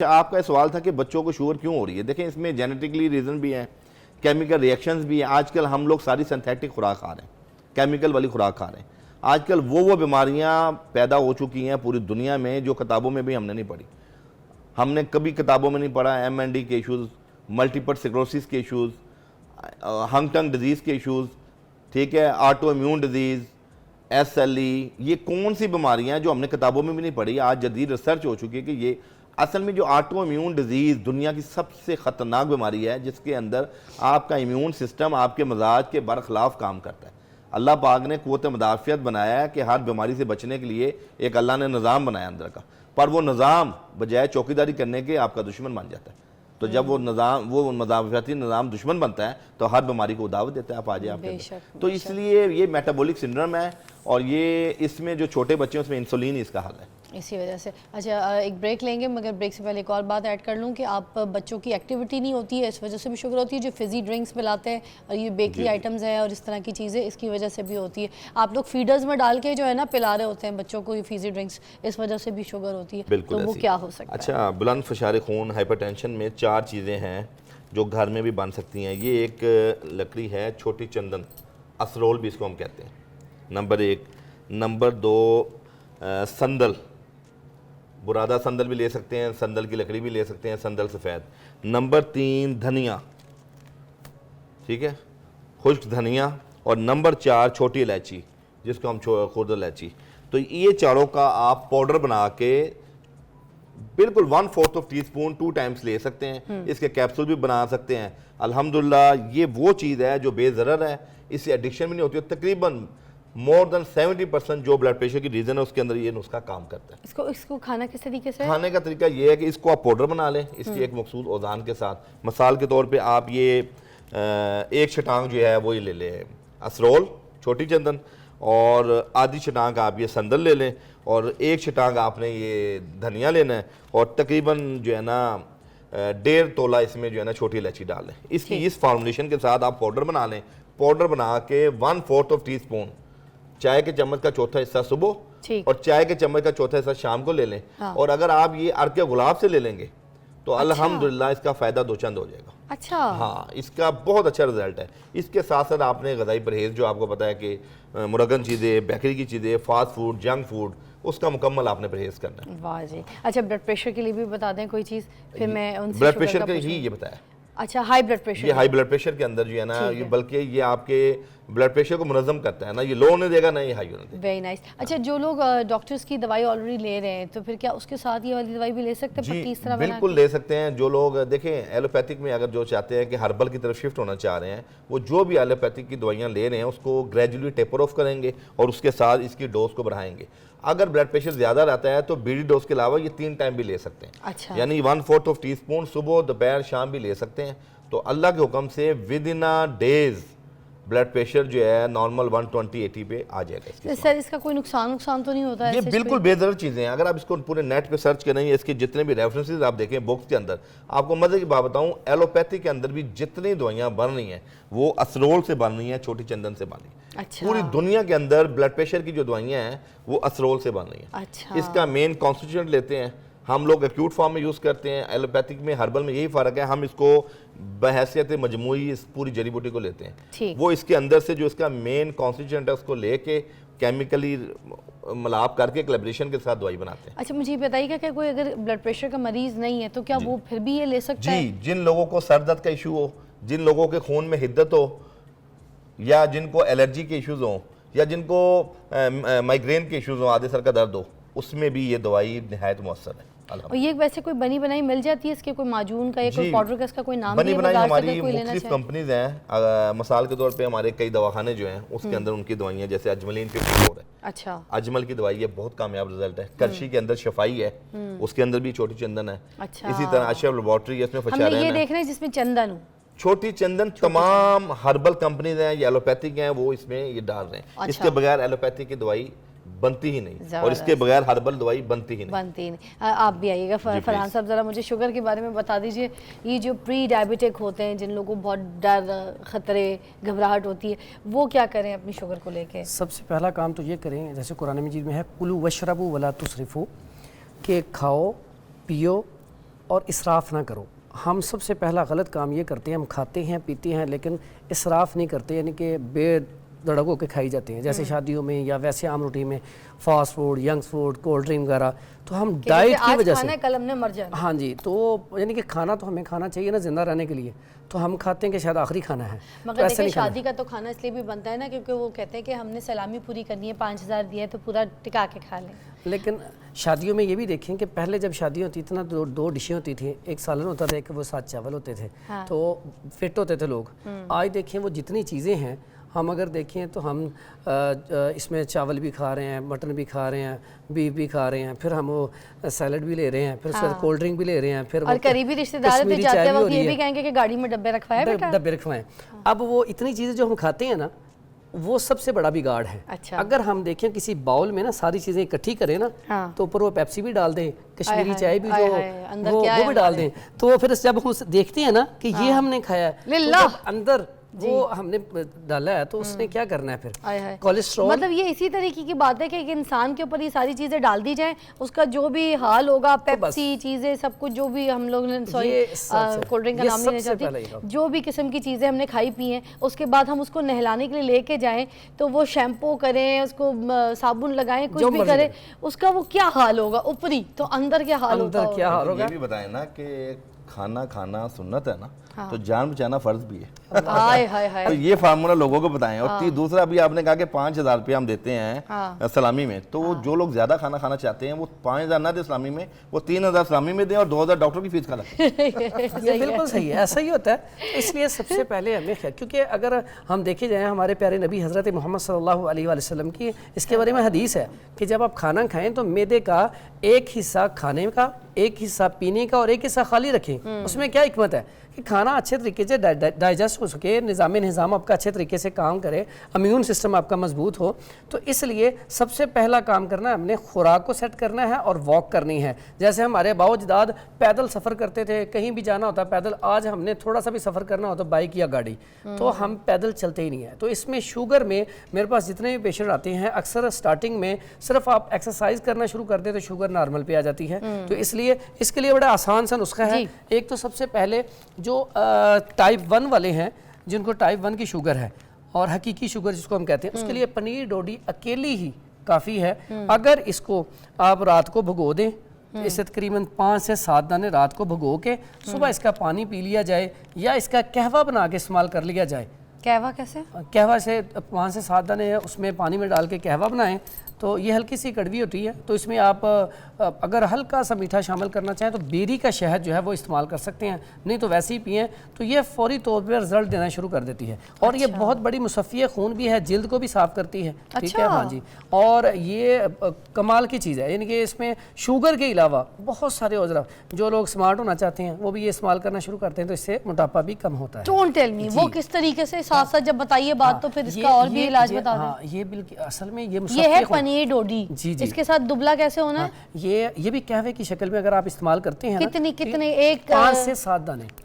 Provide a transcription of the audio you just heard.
آپ کا سوال تھا کہ بچوں کو شوگر کیوں ہو رہی ہے. دیکھیں اس میں جینیٹکلی ریزن بھی ہیں, کیمیکل ریئیکشنز بھی ہیں. آج کل ہم لوگ ساری سنتھیٹک خوراک کھا رہے ہیں, کیمیکل والی خوراک کھا رہے ہیں. آج کل وہ بیماریاں پیدا ہو چکی ہیں پوری دنیا میں جو کتابوں میں بھی ہم نے نہیں پڑھی. ہم نے کبھی کتابوں میں نہیں پڑھا. ایم این ڈی کے ایشوز, ملٹیپل سکلروسس کے ایشوز, ہنگٹنگ ڈیزیز کے ایشوز, ٹھیک ہے, auto immune disease, S L E, یہ کون سی بیماریاں ہیں جو ہم نے کتابوں میں بھی نہیں پڑھی. آج جدید ریسرچ ہو چکی ہے کہ یہ اصل میں جو آٹو امیون ڈیزیز دنیا کی سب سے خطرناک بیماری ہے, جس کے اندر آپ کا امیون سسٹم آپ کے مزاج کے برخلاف کام کرتا ہے. اللہ پاک نے قوت مدافعت بنایا ہے کہ ہر بیماری سے بچنے کے لیے ایک اللہ نے نظام بنایا اندر کا, پر وہ نظام بجائے چوکیداری کرنے کے آپ کا دشمن بن جاتا ہے. تو جب وہ نظام, وہ مدافعتی نظام دشمن بنتا ہے تو ہر بیماری کو دعوت دیتا ہے, آپ آ جائیں آپ کے اندر. تو اس لیے یہ میٹابولک سنڈرم ہے, اور یہ اس میں جو چھوٹے بچے ہیں اس میں انسولین اس کا حل ہے اسی وجہ سے. اچھا ایک بریک لیں گے, مگر بریک سے پہلے ایک اور بات ایڈ کر لوں کہ آپ بچوں کی ایکٹیویٹی نہیں ہوتی ہے, اس وجہ سے بھی شوگر ہوتی ہے. جو فزی ڈرنکس پلاتے ہیں اور یہ بیکری آئٹمز ہیں اور اس طرح کی چیزیں, اس کی وجہ سے بھی ہوتی ہے. آپ لوگ فیڈرز میں ڈال کے جو ہے نا پلا رہے ہوتے ہیں بچوں کو یہ فزی ڈرنکس, اس وجہ سے بھی شوگر ہوتی ہے. تو وہ کیا ہو سکتا ہے؟ اچھا, بلند فشار خون, ہائپر ٹینشن میں 4 چیزیں ہیں جو گھر میں بھی بن سکتی ہیں. یہ ایک لکڑی ہے چھوٹی چندن, اسرول بھی اس کو ہم کہتے ہیں, نمبر 1. نمبر 2 سندل, برادہ سندل بھی لے سکتے ہیں, سندل کی لکڑی بھی لے سکتے ہیں, سندل سفید. نمبر 3 دھنیا, ٹھیک ہے, خشک دھنیا. اور نمبر 4 چھوٹی الائچی جس کو ہم خرد الائچی. تو یہ چاروں کا آپ پاؤڈر بنا کے بالکل 1/4 ٹی اسپون 2 ٹائمز لے سکتے ہیں. اس کے کیپسول بھی بنا سکتے ہیں. الحمدللہ یہ وہ چیز ہے جو بے ضرر ہے, اس سے ایڈکشن بھی نہیں ہوتی. تقریباً مور دین 70% جو بلڈ پریشر کی ریزن ہے اس کے اندر یہ نسخہ کام کرتا ہے. اس کو کھانا کس طریقے سے؟ کھانے کا طریقہ یہ ہے کہ اس کو آپ پاؤڈر بنا لیں اس کی ایک مخصوص اوزان کے ساتھ. مثال کے طور پہ آپ یہ 1 چھٹانگ جو ہے وہ یہ لے لیں اسرول چھوٹی چندن, اور آدھی چھٹانگ آپ یہ سندل لے لیں, اور 1 چھٹانگ آپ نے یہ دھنیا لینا ہے, اور تقریباً جو ہے نا 1.5 تولہ اس میں جو ہے نا چھوٹی الائچی ڈال لیں. اس کی اس فارمولیشن کے ساتھ آپ پاؤڈر بنا لیں. پاؤڈر بنا کے 1/4 ٹی اسپون چائے کے چمچ کا چوتھا حصہ صبح اور چائے کے چمچ کا چوتھا حصہ شام کو لے لیں. اور اگر آپ یہ عرق گلاب سے لے لیں گے تو الحمدللہ اس کا فائدہ 2 چند ہو جائے گا. اچھا, ہاں, اس کا بہت اچھا رزلٹ ہے. اس کے ساتھ ساتھ آپ نے غذائی پرہیز, جو آپ کو پتا ہے کہ مرغن چیزیں, بیکری کی چیزیں, فاسٹ فوڈ, جنک فوڈ, اس کا مکمل آپ نے پرہیز کرنا ہے. واہ جی. اچھا بلڈ پریشر کے لیے بھی بتا دیں کوئی چیز, پھر میں ان سے بلڈ پریشر کے ہی یہ بتایا. اچھا ہائی بلڈ پریشر, یہ ہائی بلڈ پریشر کے اندر جو ہے نا, یہ بلکہ یہ آپ کے بلڈ پریشر کو منظم کرتا ہے نا, یہ لو نہیں دے گا نہ یہ ہائی ہونے دے گا. Very nice. اچھا جو لوگ ڈاکٹرز کی دوائی آلریڈی لے رہے ہیں تو پھر کیا اس کے ساتھ یہ والی دوائی بھی لے سکتے ہیں؟ جی بالکل لے سکتے ہیں. جو لوگ دیکھیں ایلوپیتھک میں اگر جو چاہتے ہیں کہ ہربل کی طرف شفٹ ہونا چاہ رہے ہیں, وہ جو بھی ایلوپیتھک کی دوائیاں لے رہے ہیں اس کو گریجولی ٹیپر آف کریں گے اور اس کے ساتھ اس کی ڈوز کو بڑھائیں گے. اگر بلڈ پریشر زیادہ رہتا ہے تو بیڑی ڈوز کے علاوہ یہ 3 ٹائم بھی لے سکتے ہیں. اچھا, یعنی 1/4 ٹی اسپون صبح, دوپہر, شام بھی لے سکتے ہیں. تو اللہ کے حکم سے ودن ڈیز بلڈ پریشر جو ہے نارمل 120/80 پہ آ جائے گا. سر اس کا کوئی نقصان تو نہیں ہوتا ہے؟ یہ بالکل بے ضرر چیزیں ہیں. اگر آپ اس کو پورے نیٹ پہ سرچ کریں, اس کے جتنے بھی ریفرنسز آپ دیکھیں بکس کے اندر, آپ کو مزے کی بات بتاؤں, ایلوپیتھی کے اندر بھی جتنی دوائیاں بن رہی ہیں وہ اسرول سے بن رہی ہیں, چھوٹی چندن سے بن رہی ہیں. پوری دنیا کے اندر بلڈ پریشر کی جو دوائیاں ہیں وہ اسرول سے بن رہی ہیں. اس کا مین کانسٹیٹیوئنٹ لیتے ہیں ہم لوگ, ایکیوٹ فارم میں یوز کرتے ہیں. ایلوپیتھک میں, ہربل میں یہی فرق ہے, ہم اس کو بحیثیت مجموعی اس پوری جڑی بوٹی کو لیتے ہیں. وہ اس کے اندر سے جو اس کا مین کانسٹیٹیوئنٹ ہے اس کو لے کے کیمیکلی ملاپ کر کے کلیبریشن کے ساتھ دوائی بناتے ہیں. اچھا مجھے یہ بتائیے گا کہ کوئی اگر بلڈ پریشر کا مریض نہیں ہے تو کیا وہ پھر بھی یہ لے سکتا ہے؟ جی, جن لوگوں کو سر درد کا ایشو ہو, جن لوگوں کے خون میں حدت ہو, یا جن کو الرجی کے ایشوز ہوں, یا جن کو مائیگرین کے ایشوز ہوں, آدھے سر کا درد ہو, اس میں بھی یہ دوائی نہایت مؤثر ہے. اور یہ ویسے کوئی بنی بنائی مل جاتی ہے اس کے, کوئی معجون کا یا کوئی پاؤڈر کا, اس کا کوئی نام بنی بنائی ہماری مختلف کمپنیز ہیں. مثال کے طور پہ ہمارے کئی دواخانے جو ہیں اس کے اندر ان کی دوائیاں, جیسے اجملین 54 ہے. اچھا, اجمل کی دوائی ہے, بہت کامیاب رزلٹ ہے. کرشی کے اندر شفائی ہے, اس کے اندر بھی چھوٹی چندن ہے. اسی طرح اشرف لیبارٹری ہے, اس میں فشارین ہے. ہم یہ دیکھ رہے ہیں جس میں چندن ہو, چھوٹی چندن. تمام ہربل کمپنیز ہیں یا ایلوپیتھک ہیں وہ اس میں یہ ڈال رہے ہیں. اس کے بغیر ایلوپیتھک کی دوائی بنتی ہی نہیں, اور اس کے بغیر ہربل دوائی بنتی ہی نہیں. آپ بھی آئیے گا. فرحان صاحب ذرا مجھے شوگر کے بارے میں بتا دیجئے. یہ جو پری ڈائبیٹک ہوتے ہیں, جن لوگوں کو بہت ڈر, خطرے, گھبراہٹ ہوتی ہے, وہ کیا کریں اپنی شوگر کو لے کے؟ سب سے پہلا کام تو یہ کریں, جیسے قرآن مجید میں ہے کلوا واشربوا ولا تسرفوا, کہ کھاؤ, پیو اور اسراف نہ کرو. ہم سب سے پہلا غلط کام یہ کرتے ہیں, ہم کھاتے ہیں پیتے ہیں لیکن اسراف نہیں کرتے, یعنی کہ بے دڑگوں کے کھائی جاتے ہیں, جیسے شادیوں میں یا ویسے عام روٹین میں فاسٹ فوڈ, ینگ فوڈ, کولڈ ڈرنک وغیرہ. تو ہم ڈائٹ کی وجہ سے, کل ہم نے مر جانا. ہاں جی, تو یعنی کہ کھانا تو ہمیں کھانا چاہیے نا زندہ رہنے کے لیے, تو ہم کھاتے ہیں کہ شاید آخری کھانا ہے. مگر دیکھیں شادی کا تو کھانا اس لیے بھی بنتا ہے نا کیونکہ وہ کہتے ہیں کہ ہم نے سلامی پوری کرنی ہے, 5000 دیا ہے تو پورا ٹکا کے کھا لیں. لیکن شادیوں میں یہ بھی دیکھیں کہ پہلے جب شادی ہوتی تھی نا دو ڈشیں ہوتی تھیں, ایک سالن ہوتا تھا, ایک وہ 7 چاول ہوتے تھے, تو فٹ ہوتے تھے لوگ. آج دیکھیں وہ جتنی چیزیں ہیں, ہم اگر دیکھیں تو ہم اس میں چاول بھی کھا رہے ہیں, مٹن بھی کھا رہے ہیں, بیف بھی کھا رہے ہیں, پھر ہم وہ سیلڈ بھی لے رہے ہیں, پھر اس کے بعد کولڈ ڈرنک بھی لے رہے ہیں, پھر اور قریبی رشتہ دار تو جاتے وقت یہ بھی کہیں گے کہ گاڑی میں ڈبے رکھوائے بیٹا, ڈبے رکھوائیں. اب وہ اتنی چیزیں جو ہم کھاتے ہیں نا, وہ سب سے بڑا بگاڑ ہے. اگر ہم دیکھیں کسی باؤل میں نا ساری چیزیں اکٹھی کریں نا, تو اوپر وہ پیپسی بھی ڈال دیں, کشمیری چائے بھی جو وہ بھی ڈال دیں, تو پھر جب ہم دیکھتے ہیں نا کہ یہ ہم نے کھایا ہے, اندر وہ ہم نے ڈالا ہے, تو اس نے کیا کرنا ہے پھر کولیسٹرول. مطلب یہ اسی طریقے کی بات ہے کہ ایک انسان کے اوپر یہ ساری چیزیں ڈال دی جائیں, اس کا جو بھی حال ہوگا, پیپسی چیزیں سب کچھ جو بھی ہم لوگ نے, سوری کولڈ ڈرنک کا نام نہیں لینا چاہتی, جو بھی قسم کی چیزیں ہم نے کھائی پی ہیں, اس کے بعد ہم اس کو نہلانے کے لیے لے کے جائیں تو وہ شیمپو کریں, اس کو صابن لگائیں, کچھ بھی کریں, اس کا وہ کیا حال ہوگا اوپری, تو اندر کیا حال ہوگا. یہ بھی بتائیں نا کہ کھانا کھانا سنت ہے نا, تو جان بچانا فرض بھی ہے. تو یہ فارمولا لوگوں کو بتائیں. اور دوسرا بھی آپ نے کہا کہ 5000 روپے ہم دیتے ہیں سلامی میں, تو جو لوگ زیادہ کھانا کھانا چاہتے ہیں وہ 5000 نہ دے سلامی میں, وہ 3000 سلامی میں دیں اور 2000 ڈاکٹر کی فیس کا لگیں. یہ بالکل صحیح ہے, ایسا ہی ہوتا ہے. اس لیے سب سے پہلے ہمیں کیونکہ اگر ہم دیکھے جائیں ہمارے پیارے نبی حضرت محمد صلی اللہ علیہ وآلہ وسلم کی اس کے بارے میں حدیث ہے کہ جب آپ کھانا کھائیں تو معدے کا ایک حصہ کھانے کا, ایک حصہ پینے کا اور ایک حصہ خالی رکھیں. اس میں کیا حکمت ہے کہ کھانا اچھے طریقے سے ڈائجسٹ ہو سکے, نظام آپ کا اچھے طریقے سے کام کرے, امیون سسٹم آپ کا مضبوط ہو. تو اس لیے سب سے پہلا کام کرنا ہے ہم نے خوراک کو سیٹ کرنا ہے اور واک کرنی ہے. جیسے ہمارے باؤ اجداد پیدل سفر کرتے تھے, کہیں بھی جانا ہوتا پیدل. آج ہم نے تھوڑا سا بھی سفر کرنا ہوتا بائک یا گاڑی, تو ہم پیدل چلتے ہی نہیں ہیں. تو اس میں شوگر میں میرے پاس جتنے بھی پیشنٹ آتے ہیں, اکثر سٹارٹنگ میں صرف آپ ایکسرسائز کرنا شروع کر دیں تو شوگر نارمل پہ آ جاتی ہے. تو اس لیے اس کے لیے بڑا آسان سا نسخہ ہے. ایک تو سب سے پہلے جو ٹائپ 1 والے ہیں, جن کو ٹائپ 1 کی شوگر ہے اور حقیقی شوگر جس کو ہم کہتے ہیں, اس کے لیے پنیر ڈوڈی اکیلی ہی کافی ہے. اگر اس کو آپ رات کو بھگو دیں, اسے تقریباً 5 سے 7 دانے رات کو بھگو کے صبح اس کا پانی پی لیا جائے, یا اس کا قہوہ بنا کے استعمال کر لیا جائے. قہوہ کیسے؟ قہوہ سے 5 سے 7 دانے اس میں پانی میں ڈال کے قہوہ بنائیں, تو یہ ہلکی سی کڑوی ہوتی ہے. تو اس میں آپ اگر ہلکا سا میٹھا شامل کرنا چاہیں تو بیری کا شہد جو ہے وہ استعمال کر سکتے ہیں, نہیں تو ویسے ہی پئیں. تو یہ فوری طور پر رزلٹ دینا شروع کر دیتی ہے, اور یہ بہت بڑی مصفی خون بھی ہے, جلد کو بھی صاف کرتی ہے. ٹھیک ہے, ہاں جی. اور یہ کمال کی چیز ہے, یعنی کہ اس میں شوگر کے علاوہ بہت سارے عذر, جو لوگ سمارٹ ہونا چاہتے ہیں وہ بھی یہ استعمال کرنا شروع کرتے ہیں, تو اس سے موٹاپا بھی کم ہوتا ہے. ڈونٹ ٹیل می وہ کس طریقے سے, ساتھ ساتھ جب بتائیے بات تو پھر اس کا اور بھی علاج بتا دیں. یہ بالکل اصل میں یہ ہے پنیر ڈوڈی, اس کے ساتھ دبلا کیسے ہونا ہے؟ یہ بھی قہوے کی شکل میں اگر آپ استعمال کرتے ہیں, کتنے ایک 5 سے 7 دانے